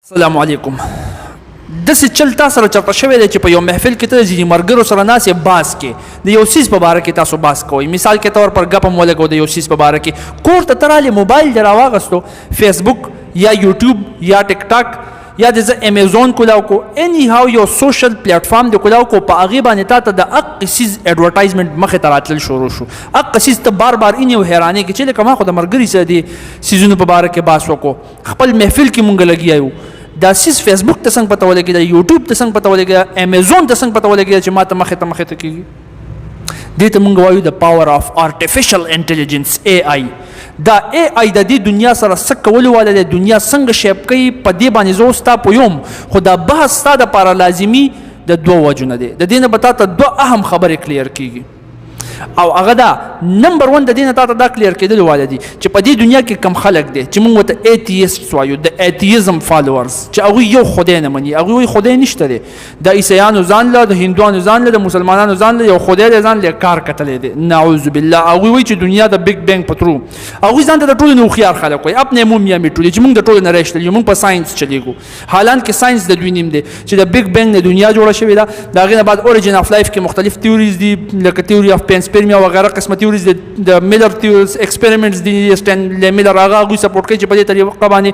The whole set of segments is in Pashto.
السلام علیکم. داسې چل تا سره چرته شوی دی چې په یو محفل کې ته د ځینې ملګرو سره ناست یې باز کې د یو څیز په باره کې تاسو باز کوئ. مثال کې طور پر ګپ هم ولګو د یو څیز په باره کې. کور ته ته رالې موبایل دې راواغستو، فیسبوک یا یوټیوب یا ټیک ټاک یا د زه امیزون کولاو کو اني هاو یو سوشل پلیټفارم د کولاو کو په هغې باندې تا ته د هغه څیز اډورټایزمنټ مخې ته راتلل شروع شو. هغه څیز ته بار بار اني حیرانې کې چې لکه ما خو د ملګري سره دې څیزونو په باره کې بحث وکړو، خپل محفل کې مونږ لګیا یو. دا سیس فیسبوک ته څنګه پته ولګېده، یوټیوب ته څنګه پته ولګېده، امیزون ته څنګه پته ولګېده چې ما ته مخې ته کېږي. دې ته مونږ وایو د پاور آف آرټیفیشل انټیلیجنس AI. دا AI د دې دنیا سره څه کولو والا دی، دنیا څنګه شیپ کوي، په دې باندې زه اوس تا پویم. خو دا بحث ستا دپاره لازمي د دوه وجو نه دی. د دې نه به تا ته دوه اهم خبرې کلیر کېږي او هغه دا نمبر 1 د دې نه تا ته دا کلیر کېدل والا دي چې په دې دنیا کې کم خلک دي چې موږ ورته ایتیسټ وایو، د ایتیزم فالوورز، چې هغوی یو خدای نه مني، هغوی وایي خدای نشته دی. د عیسیانو ځان له، د هندوانو ځان له، د مسلمانانو ځان له یو خدای دی ځان له کار کتلی دی. نعوذ بالله. هغوی وایي چې دنیا د بیگ بینګ په ترو، هغوی ځان ته د ټولو نه هوښیار خلک وایي، اپنے منہ میاں میٹھو دي چې موږ د ټولو نه راشتل یو، موږ په ساینس چلیږو، حالانکه ساینس د دوی نیم دی چې د بیگ بینګ نه دنیا جوړه شوې ده. د هغې نه بعد اوریجن اف لایف کې مختلف تیوریز دي لکه تیوري اف پینسپرمیا وغیره قسمه تیوریز د میلر تیوریز ایکسپریمنټس دي. سټینلی میلر هغه هغوی سپورټ کوي چې په دې طریقه باندې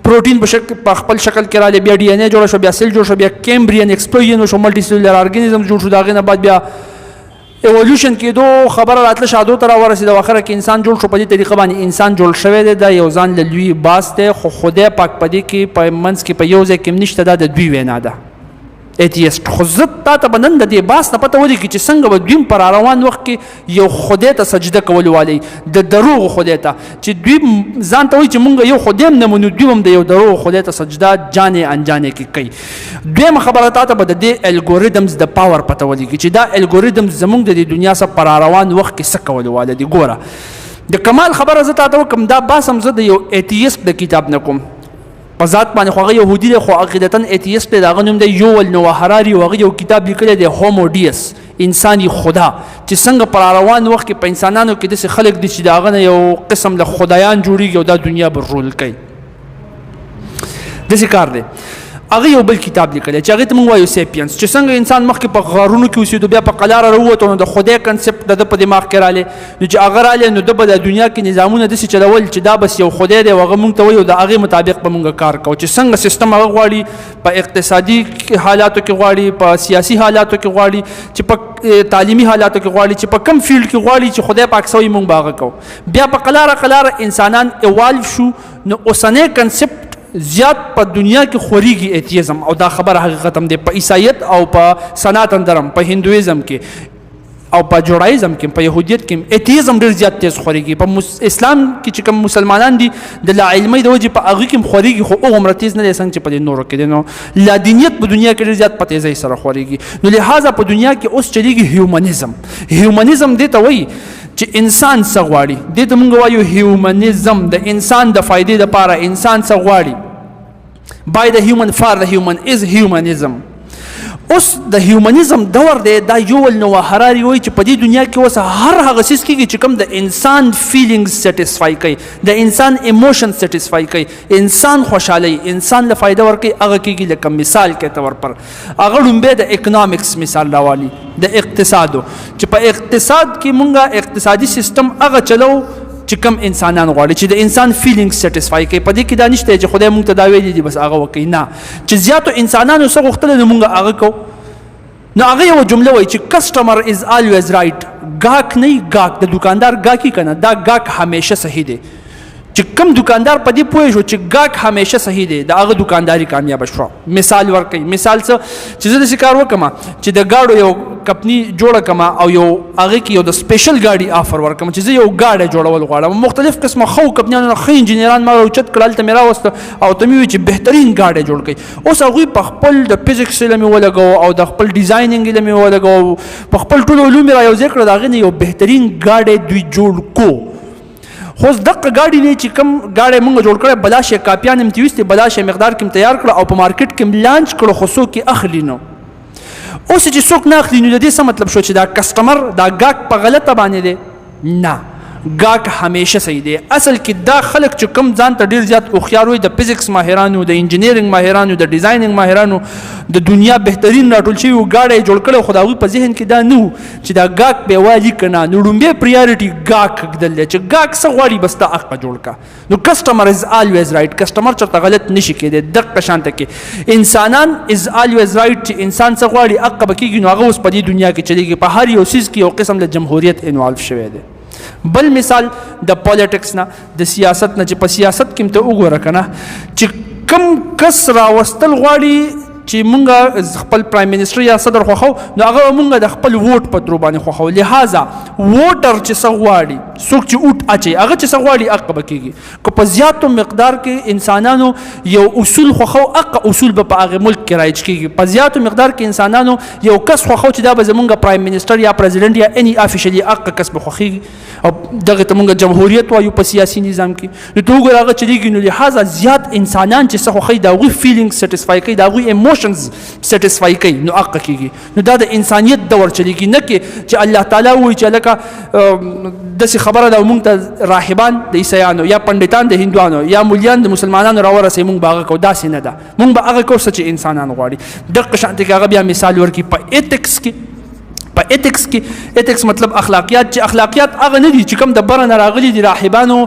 پروټین په خپل شکل کې راغلی، بیا ډي ان اے جوړه شو، بیا سیل جوړ شو، بیا کیمبریان ایکسپلوژن وشو، ملټي سیلولر ارګانیزم جوړ شو. د هغې نه بعد بیا ایولیوشن کېدو خبره راتله شادو ته راورسېده او آخره کې انسان جوړ شو. په دې طریقه باندې انسان جوړ شوی دی. دا یو ځان له لوی باس دی، خو خدای پاک په دې کې په منځ کې په یو ځای کې هم نشته. دا د دوی وینا ده، ایتیسټ. خو زه تا ته به نن د دې باس نه پته ولګي چې څنګه به دوی په راروان وخت کې یو خدای ته سجده کول والی، د دروغو خدای ته، چې دوی ځان ته وایي چې مونږ یو خدای هم نه منو، دوی هم د یو دروغو خدای ته سجده جانې انجانې کې کوي. دویمه خبره تا ته به د دې الګوریدمز د پاور پته ولګي چې دا الګوریدمز زمونږ د دې دنیا سره په راروان وخت کې څه کول والی دي. ګوره د کمال خبره زه تا ته وکړم، دا باس هم زه د یو ایتیسټ د کتاب نه کوم په ذات باندې، خو هغه یهودي دی خو عقیدتاً ایتیسټ دی. د هغه نوم دی یوول نوح هراري او هغه یو کتاب لیکلی دی هومو ډیس، انساني خدا، چې څنګه په راروان وخت کې په انسانانو کې داسې خلک دي چې د هغه نه یو قسم له خدایان جوړېږي او دا دنیا به رول کوي. داسې کار دی. هغه یو بل کتاب لیکلی چې هغې ته موږ وایو سیپینس، چې څنګه انسان مخکې په غارونو کې اوسېدو، بیا په قلاره راووتو، نو د خدای کنسپټ د ده په دماغ کې رالی، نو چې هغه رالی نو ده به د دنیا کې نظامونه داسې چلول چې دا بس یو خدای دی او هغه موږ ته وایي او د هغې مطابق به موږ کار کوو. چې څنګه سیستم هغه غواړي، په اقتصادي حالاتو کې غواړي، په سیاسي حالاتو کې غواړي، چې په تعلیمي حالاتو کې غواړي، چې په کم فیلډ کې غواړي چې خدای پاک څه وایي موږ به هغه کوو. بیا په قلاره انسانان ایوالو شو، نو اوسنی کنسپټ زیات په دنیا کې خوريږي ایتیزم، او دا خبره حقیقت هم دی. په عیسایت او په سناتن درم، په هندویزم کې او په جوړایزم کې، په یهودیت کې ایتیزم ډېر زیات تیز خوريږي. په اسلام کې چې کوم مسلمانان دي د لا علمۍ د وجې په هغې کې هم خوريږي، خو هغومره تیز نه دی څنګه چې په دې نورو کې دی. نو لادینیت په دنیا کې ډېر زیات په تیزۍ سره خوريږي. نو لہذا په دنیا کې اوس چلیږي هیومنزم. هیومنزم دې ته وایي چې انسان څه غواړي. دې ته موږ وایو هیومنزم، د انسان د فایدې دپاره انسان څه غواړي. by the human for the human is humanism. اوس د هیومنزم دور دی. دا یوول نوح هراري وایي چې په دې دنیا کې اوس هر هغه څیز کېږي چې کوم د انسان فیلینګز سیټسفای کوي، د انسان ایموشن سیټسفای کوي، انسان خوشحالوي، انسان له فایده ورکوي، هغه کېږي. لکه مثال کې طور پر هغه لومبی د اکنامکس مثال راوالي، د اقتصادو، چې په اقتصاد کې مونږه اقتصادي سیستم هغه چلو چې کم انسانان غواړي، چې د انسان فیلینګ سیټسفای کوي. په دې کې دا نشته چې خدای مونږ ته دا ویلي دي بس هغه وکړي، نه، چې زیاتو انسانانو څه غوښتلی نو مونږ هغه کوو. نو هغه یوه جمله وایي چې کسټمر از آلویز رایټ. ګاهک نه ګاهک، د دوکاندار ګاهکي که نه، دا ګاهک همیشه صحیح دی. چې کم دوکاندار په دې پوه شو چې ګاهک همیشه صحیح دی، د هغه دوکانداري کامیابه شوه. مثال ورکوي. مثال څه چې زه داسې کار وکړم چې د ګاډو یو کمپني جوړه کړم او یو هغې کې یو د سپیشل ګاډي آفر ورکړم چې زه یو ګاډی جوړول غواړم. مختلف قسمه ښه کمپنیانو نه ښه انجینران ما راوچت کړل، هلته مې راوسته او ته مې وویل چې بهترین ګاډی جوړ کړئ. اوس هغوی په خپل د فزیکس علم یې ولګوو او د خپل ډیزاینینګ علم یې ولګوو، په خپل ټول علوم یې را یوځای کړه، د هغې نه یو بهترین ګاډی دوی جوړ کو. خو دغه ګاډي نه چې کوم ګاډی مونږ جوړ کړی بلا شی کاپیان هم تېوستې، بلا شی مقدار کې هم تیار کړه او په مارکیټ کې هم لانچ کړه، خو څوک یې اخلي نه. اوس چې څوک نه اخلي نو د دې څه مطلب شو چې دا کسټمر، دا ګاهک په غلطه باندې دی؟ نه، ګاک همیشه صحیح دی. اصل کې دا خلک چې کوم ځان ته ډېر زیات هوښیار وي، د فزیکس ماهرانو، د انجینیرینګ ماهرانو، د ډیزاینینګ ماهرانو، د دنیا بهترین راټول شوي ګاډی جوړ کړی، خو د هغوی په ذهن کې دا نه و چې دا ګاک به والي که نه. نو لومبی پریارټي ګاک ږدل دی چې ګاک څه غواړي بس ته هغه جوړ کړه. نو کسټمر از آلویز رایټ، کسټمر چېرته غلط نشي کېدی. دقه شانته کې انسانان از آلویز رایټ، چې انسان څه غواړي هغه به کېږي. نو هغه اوس په دې دنیا کې چلېږي، په هر یو څیز کې یو قسم د جمهوریت انوالو شوی دی. بل مثال د پالیټکس نه، د سیاست نه، چې په سیاست کې هم ته وګوره که نه چې کم کس راوستل غواړي چې مونږ خپل پرایم منسټر یا صدر خوښو، نو هغه مونږ د خپل ووټ په ترو باندې خوښو. لہذا ووټر چې څه غواړي، څوک چې ووټ اچوي هغه چې څه غواړي هغه به کېږي. که په زیاتو مقدار کې انسانانو یو اصول خوښو، هغه اصول به په هغه ملک کې رایج کېږي. په زیاتو مقدار کې انسانانو یو کس خوښو چې دا به زمونږ پرایم منسټر یا پریزیډنټ یا اني افیشلی، هغه کس به خوښېږي او دغه ته مونږ جمهوریت وایو په سیاسي نظام کې. نو ته وګوره هغه چلېږي. نو لہذا زیات انسانان چې څه خوښوي د هغوی فیلینګ سیټسفای کوي، د هغوی ایموشنز سیټسفای کوي، نو هغه کېږي. نو دا د انسانیت دور چلېږي، نه کې چې الله تعالی وایي چې لکه داسې خبره ده مونږ ته راهبان د عیسیانو یا پنډتان د هندوانو یا مولیان د مسلمانانو راورسوي، مونږ به هغه کوو. داسې نه ده، مونږ به هغه کوو څه چې انسانان غواړي. دقه شانتې کې هغه بیا مثال ورکړي په ایتکس کې. په ایتکس کې، ایتکس مطلب اخلاقیات، چې اخلاقیات هغه نه دي چې کوم د بره نه راغلي دي راهبانو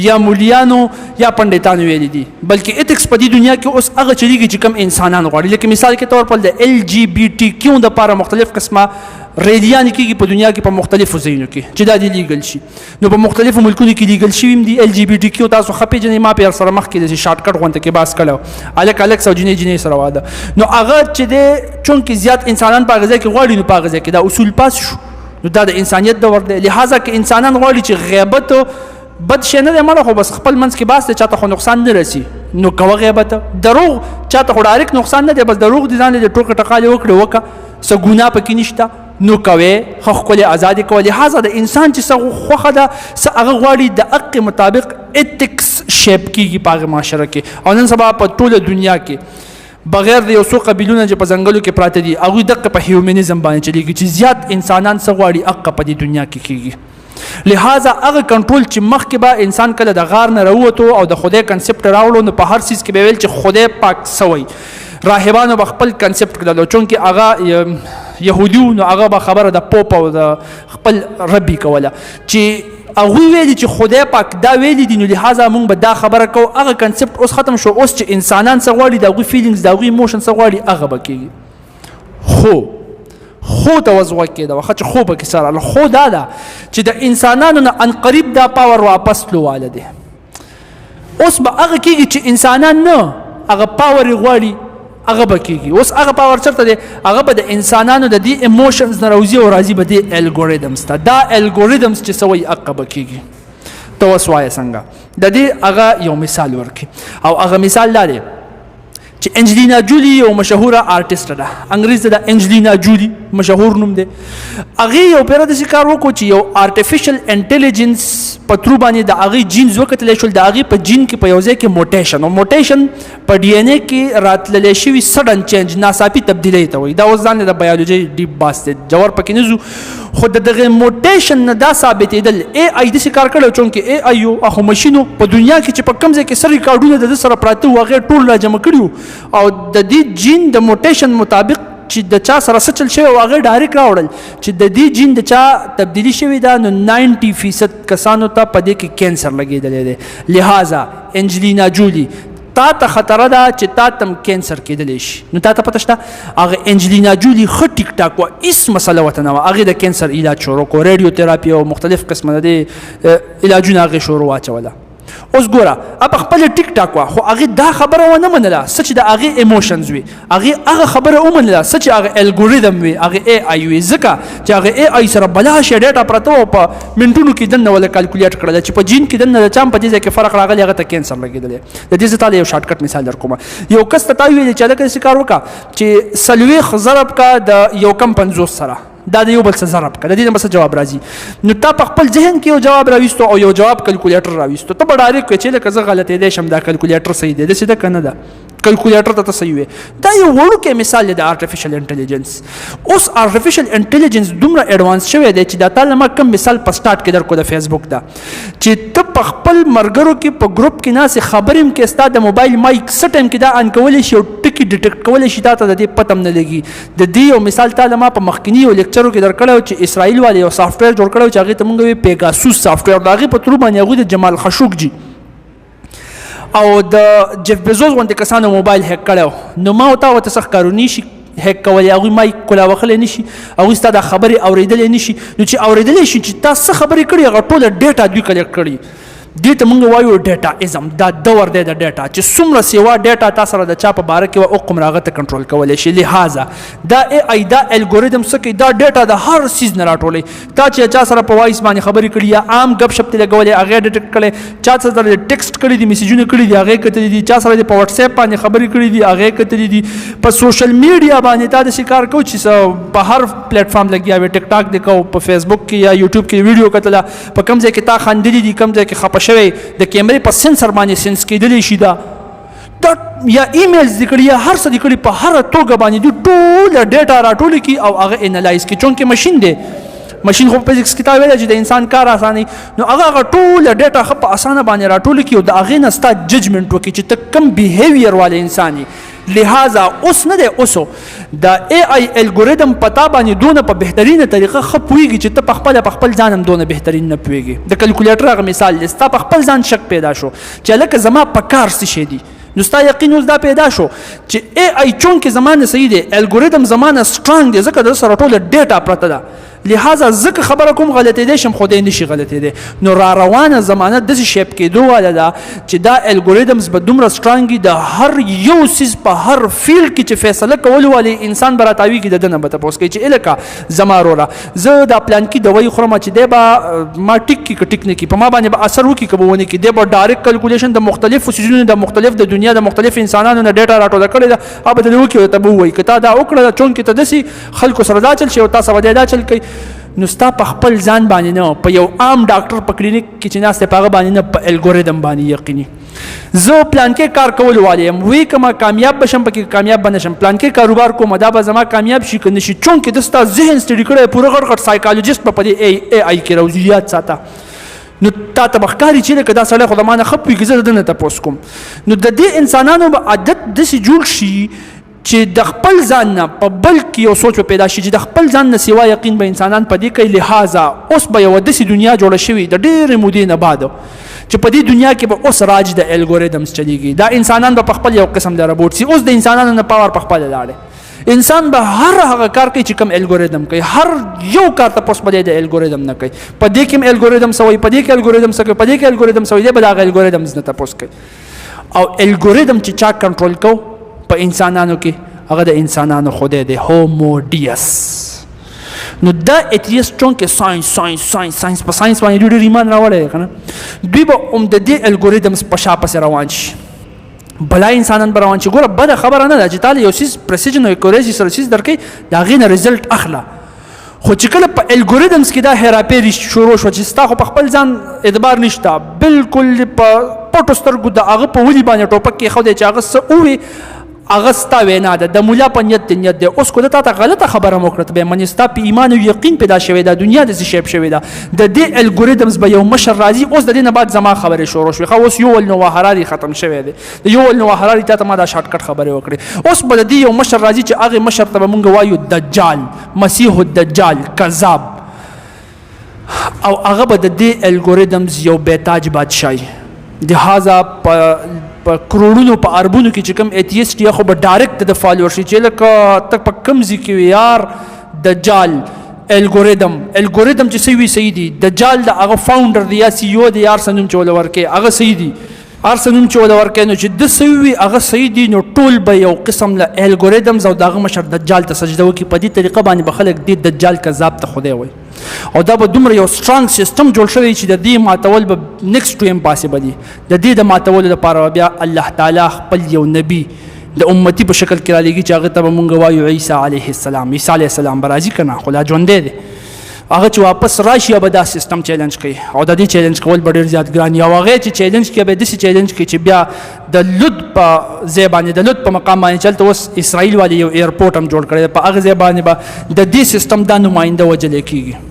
یا مولیانو یا پنډتانو ویلي دي، بلکې ایتکس په دې دنیا کې اوس هغه چلېږي چې کوم انسانان غواړي. لکه مثال کې طور پر د LGBTQ دپاره مختلف قسمه ریلیانې کېږي په دنیا کې په مختلفو ځایونو کې چې دا دې لیګل شي. نو په مختلفو ملکونو کې لیګل شوي هم دي LGBTQ. تاسو ښه پېژنئ، ما پې سره مخکې داسې شارټکټ غونته کې بحث کړی و، هلک هلک او جینۍ جینۍ سره واده. نو هغه چې دی چونکې زیات انسانان په هغه ځای کې غواړي، نو په هغه ځای کې دا اصول پاس شو. نو دا د انسانیت دور دی. لہذا که انسانان غواړي چې غیبت بد شی نه دی مړه، خو بس خپل منځ کې باس دی، چاته خو نقصان نه رسي، نو کوه غیبت. دروغ چاته خو ډایرکټ نقصان نه دی، بس دروغ دي ځان د ټوکه ټقالې وکړې وکړه، څه ګناه پکې نشته، نو کوې ښه ښکلې ازادي کوه. لہذا د انسان چې څه خوښه ده، څه هغه غواړي، د حق مطابق ایتکس شیپ کېږي په هغه معاشره کې. او نن سبا په ټوله دنیا کې بغیر د یو څو قبیلونه چې په ځنګلو کې پراته دي، هغوی دقه په هیومنزم باندې چلېږي چې زیات انسانان څه غواړي هغه په دې دنیا کې کېږي. لہذا هغه کنټرول چې مخکې به انسان کله د غار نه راووتو او د خدای کنسپټ راوړو، نو په هر څیز کې به ویل چې خدای پاک سوی. راهبانو به خپل کنسپټ کړلو، چونکې هغه یهودیو، نو هغه به خبره د پوپ او د خپل ربي کوله چې هغوی ویلي چې خدای پاک دا ویلي دي، نو لہذا موږ به دا خبره کوو. هغه کنسپټ اوس ختم شو. اوس چې انسانان څه غواړي، د هغوی فیلینګز، د هغوی ایموشن څه غواړي، هغه به کېږي. خو ته وز غوږ کېده وخه چې خو پکې سره راغله. خو دا ده چې د انسانانو نه عنقریب دا پاور واپس تلو واله دی. اوس به هغه کېږي چې انسانان نه هغه پاور یې غواړي، هغه به کېږي. اوس هغه پاور چېرته دی؟ هغه به د انسانانو د دې ایموشنز نه راوځي او راځي به دې الګوریدمز ته. دا الګوریدمز چې څه وایي هغه به کېږي. ته اوس وایه څنګه؟ د دې هغه یو مثال ورکړي، او هغه مثال دا دی چې انجلینا جولی یو مشهوره آرټسټ ده، انګریز ده، انجلینا جولی مشهور نوم دی. هغې یو پیره داسې کار وکړو چې یو آرټیفیشل انټیلیجنس په ترو باندې د هغې جینز وکتلی شول. د هغې په جین کې په یو ځای کې موټیشن، او موټیشن په ډي ان اے کې راتللی شوي سډن چینج، ناڅاپي تبدیلۍ ته وایي. دا اوس ځان د بیولوژۍ ډیپ باس دی، جوار پکې نه ځو، خو د دغه موټیشن نه دا ثابتېدل اے آی داسې کار کړی، چونکې اے آی یو هغو مشینو په دنیا کې چې په کوم ځای کې څه ریکارډونه د ده سره پراته وو، هغې ټول راجمع کړي وو، او د دې جین د موټیشن مطابق چې د چا سره څه چل شوی و، هغې ډایرکټ راوړل چې د دې جین د چا تبدیلي شوې ده، نو 90% کسانو ته په دې کې کینسر لګېدلی دی. لہذا انجلینا جولی تا ته خطره ده چې تا ته کینسر کېدلی شي. نو تا ته پته شته هغه انجلینا جولی ښه ټیک ټاک وه، هېڅ مسله ورته نه وه. هغې د کینسر علاج شروع کړو، ریډیو تراپي او مختلف قسمه د دې علاجونه هغې شروع واچوله. اوس ګوره په خپله ټیک ټاک وه، خو هغې دا خبره ونه منله څه چې د هغې ایموشنز وي. هغې هغه خبره ومنله څه چې هغه الګوریدم وي، هغې اے آی وي. ځکه چې هغه اے آی سره بلا شی ډیټا پرته وه، په منټونو کې دننه وله کالکولیټ کړله چې په جین کې دننه د چا هم په دې ځای کې فرق راغلی، هغه ته کینسر لګېدلی. د دې زه تاله یو شارټکټ مثال در کوم. یو کس ته تا ویلې چې هلکه داسې کار وکړه چې 40 ضرب کا د یو کم 50 سره، دا د یو بل څه ضرب کړه، د دې نه به څه جواب راځي. نو تا په خپل ذهن کې یو جواب راویستو او یو جواب کلکولیټر راویستو. ته به ډایرکټ وایې چې لکه زه غلطېدی شم، دا کلکولیټر صحیح دی. داسې ده که نه ده؟ کلکولیټر ته صحیح وي. دا یو وړوکی مثال دی د آرټیفیشل انټیلیجنس. اوس آرټیفیشل انټیلیجنس دومره ایډوانس شوی دی چې دا تعالی ما کوم مثال په سٹارټ کې درکو د فیسبوک دا چې ته په خپل مرګرو کې په ګروپ کې ناسې خبرې هم کې ستا د موبایل مایک څه ټایم کې دا آن کولی شي او ټکي ډیټیکټ کولی شي تا ته د دې پته هم نه لګي. د دې یو مثال تعالی ما په مخکینی یو لیکچرو کې درکړی چې اسرائیل والے یو سافټویر جوړ کړی چې هغې ته موږ وایو پیګاسوس سافټویر. د هغې په ترو باندې هغوی د جمال خشوګجي او د جیف بیزوس غوندې کسانو موبایل هیک کړی. نو ما ورته ورته څه ښکارونی شي هیک کولی، هغوی مایک کولا وخلی نه شي، هغوی ستا دا خبرې اورېدلی نه شي. نو چې اورېدلی شي چې تا څه خبرې کړي هغه ټوله ډیټا دوی کلیکټ کړي. دې ته موږ وایو ډیټاازم. دا دور دی د ډیټا چې څومره سیوا ډیټا تا سره د چا په باره کې وه هغومره هغه ته کنټرول کولی شي. لہذا دا ای آی دا الګوریدم څه کوي؟ دا ډیټا د هر څیز نه راټولوي. تا چې چا سره په وایس باندې خبرې کړي یا عام ګپ شپ ته لګولې هغې ډیټیکټ کړی، چا سره ټیکسټ کړي دي، میسیجونه کړي دي هغې کتلي دي، چا سره په وټس اپ باندې خبرې کړي دي هغې کتلي دي. په سوشل میډیا باندې تا داسې کار کوو چې په هر پلیټ فارم لګیا وي. ټیک ټاک دې کوو، په فیسبوک کې یا یوټیوب کې ویډیو کتله، په کوم ځای کې تا خندلي دي، کوم ځای کې خفه شوی د کیمرې په سنسر باندې سنس کېدلی شي دا یا ایمیلز دې کړي یا هر څه دې کړي، په هره توګه باندې دوی ټوله ډیټا راټولې کړي او هغه انالایز کړي. چونکې مشین دی، مشین خو په فزیکس کې تا ویلی چې د انسان کار اسانوي، نو هغه ټوله ډیټا ښه په اسانه باندې راټولې کړي او د هغې نه ستا ججمنټ وکړي چې ته کوم بیهیویر والی انسان یې. لہذا اوس نه دی، اوسو دا ای آی الګوریدم پتا باندې دونه په بهترینه طریقه ښه پوهېږي چې ته په خپله په خپل ځان هم دونه بهترین نه پوهېږي. د کلکولیټر هغه مثال دی، ستا په خپل ځان شک پیدا شو چې هلکه زما په کار څه شی دي، نو ستا یقین اوس دا پیدا شو چې ای آی چونکې زما نه صحیح دی، الګوریدم زما نه سټرانګ دی، ځکه د سره ټوله ډیټا پرته ده. لہذا ځکه خبره کوم غلطېدی شم خو دی نشي غلطېدی. نو را روانه زمانه داسې شیپ کېدو واله ده چې دا الګوریدمز به دومره سټرانګ وي، د هر یو څیز په هر فیلډ کې چې فیصله کولو والی انسان به راټاویږي، د ده نه به تپوس کوي چې الکه زما وروره زه دا پلانکي دوایي خورم چې دی به ما ټیک کړي که ټیک نه کړي، په ما باندې به اثر وکړي که به ونه کړي. دی به ډایرکټ کلکولیشن د مختلفو څیزونو د مختلف د دنیا د مختلف انسانانو نه ډیټا راټوله کړې ده، هغه به ته وکړي او ته به ووایي که تا دا وکړه چونکې ته داسې خلکو سره دا چل شي او تا سره دی دا چل کوي. نو ستا په خپل ځان باندې نه، په یو عام ډاکټر په کلینیک کې چې ناست دی په هغه باندې نه، په الګوریدم باندې یقیني. زه پلانکې کار کول والی یم، وی که ما کامیاب بشم پکې کامیاب به نشم، پلانکې کاروبار کوم دا به زما کامیاب شي که نه شي، چونکې د ستا ذهن سټډي کړی پوره غټ غټ سایکالوجیسټ به په دې ای آی کې راوځي. یاد ساته. نو تا ته به ښکاري چې لکه دا سړی خو د ما نه ښه پوهېږي، زه د ده نه تپوس کوم. نو د دې انسانانو به عادت داسې جوړ شي چې د خپل ځان نه په بل کې یو سوچ پیدا شي چې د خپل ځان نه سوا یقین به انسانان په دې کوي. لہذا اوس به یوه داسې دنیا جوړه شوې د ډېرې مودې نه بعد چې په دې دنیا کې به اوس راج د الګوریدمز چلیږي. دا انسانان به په خپل یو قسم د روبوټ سي. اوس د انسانانو نه پاور په خپله لاړې، انسان به هر هغه کار کوي چې کوم الګوریدم کوي، هر یو کار تپوس به دی د الګوریدم نه کوي. په دې کې هم الګوریدم څه وایي، په دې کې الګوریدم څه کوي، په دې کې الګوریدم څه وایي، دی به د هغه الګوریدمز نه تپوس کوي. او الګوریدم چې چا کنټرول کو په انسانانو کې، هغه د انسانانو خدای دی، هومو ډیس. نو دا ایتیست چونکې ساینس په ساینس باندې دوی ډېر ایمان راوړی دی که نه، دوی به هم د دې الګوریدمز په شا پسې روان شي، بلا انسانان به روان شي. ګوره بده خبره نه ده چې تاله یو څیز پرسیجن او اکوریسي سره څیز درکوي، د هغې نه رزلټ اخله. خو چې کله په الګوریدمز کې دا هیراپیري شروع شوه چې ستا خو په خپل ځان اعتبار نشته، بالکل په پټو سترګو د هغه په ولي باندې ټوپک کېښودی چې هغه څه ووي، هغه ستا وینا ده، د مولا په نیت د نیت دی. اوس که ده تا ته غلطه خبره هم وکړه، ته به یې منې، ستا په ایمان او یقین پیدا شوی ده، دنیا داسې شیپ شوې ده. د دې الګوریدمز به یو مشر راځي. اوس د دې نه بعد زما خبرې شروع شوې. ښه اوس یوول نووا حراري ختم شوی دی، د یوول نووا حراري تا ته ما دا شارټکټ خبرې وکړې. اوس به د دې یو مشر راځي چې هغې مشر ته به مونږ وایو دجال، مسیح الدجال، کذاب، او هغه به د دې الګوریدمز یو بیتاج بادشاهي. لہذا په کروڑونو په اربونو کې چې کوم ایتیست یا خو به ډایرکټ د فالوور شي چې لکه ته په کوم ځای کې وي یار دجال الګوریدم چې صحیح وي صحیح دي، دجال د هغه فاونډر دی یا سی او دی، هر څه نوم چې ورله ورکوي هغه صحیح دي، هر څه نوم چې ورله ورکوي نو چې ده صحیح وي هغه صحیح دي. نو ټول به یو قسم له الګوریدمز او د هغه مشر دجال ته سجده وکړي. په دې طریقه باندې به خلک دې دجال کذاب ته خدای وایي. او دا به دومره یو سټرانګ سیستم جوړ شوی چې د دې ماتول به نیکسټ ټو امپاسبل دي. د دې د ماتولو لپاره بیا الله تعالی خپل یو نبی د امتی په شکل کې را لېږي چې هغه ته به مونږ وایو عیسی علیه السلام. عیسی علیه السلام به راځي که نه، خو لا ژوندی دی. هغه چې واپس راشي یا به دا سیستم چیلنج کوي او د دې چیلنج کول به ډېر زیات ګران وي او هغه چې چیلنج کوي به داسې چیلنج کوي چې بیا د لود په ځای باندې د لود په مقام باندې چلته اوس اسرائیل والي یو ایرپورټ هم جوړ کړی دی په هغه ځای باندې به د دې سیستم دا نماینده وجلی کېږي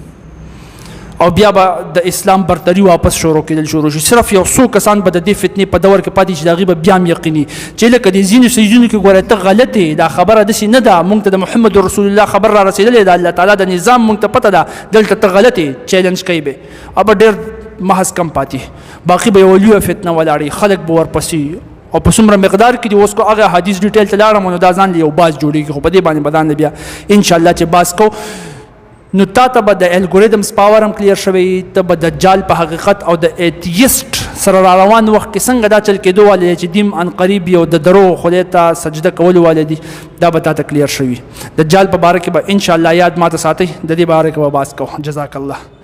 او بیا به د اسلام برتري واپس شروع کېدل شروع شي صرف یو څو کسان به د دې فتنې په دور کې پاتې شي د هغې به بیا هم یقیني چې لکه د ځینو سیزونو کې ګوره ته غلط یې دا خبره داسې نه ده موږ ته د محمد رسول الله خبر را رسېدلی د الله تعالی د نظام موږ ته پته ده دلته ته غلط یې چیلنج کوي به او به ډېر محض کم پاتې باقي به یوه لویه فتنه ولاړي خلک به ورپسې او په څومره مقدار کې دي اوس کو هغه حدیث ډیټیل ته لاړم نو دا ځان یو باز جوړېږي خو په دې باندې بدان بیا انشاءالله چې باز کو نو تا ته به د الګوریدمز پاور هم کلیر شوی ته به دجال په حقیقت او د ایتیست سره را روان وخت کې څنګه دا چل کېدو والی چې دیم ان قریب یو د درو خدای ته سجده کولو والی دي دا به تا ته کلیر شوي دجال په باره کې به انشاءالله یاد ماته ساتئ د دې باره کې به باز کو جزاک الله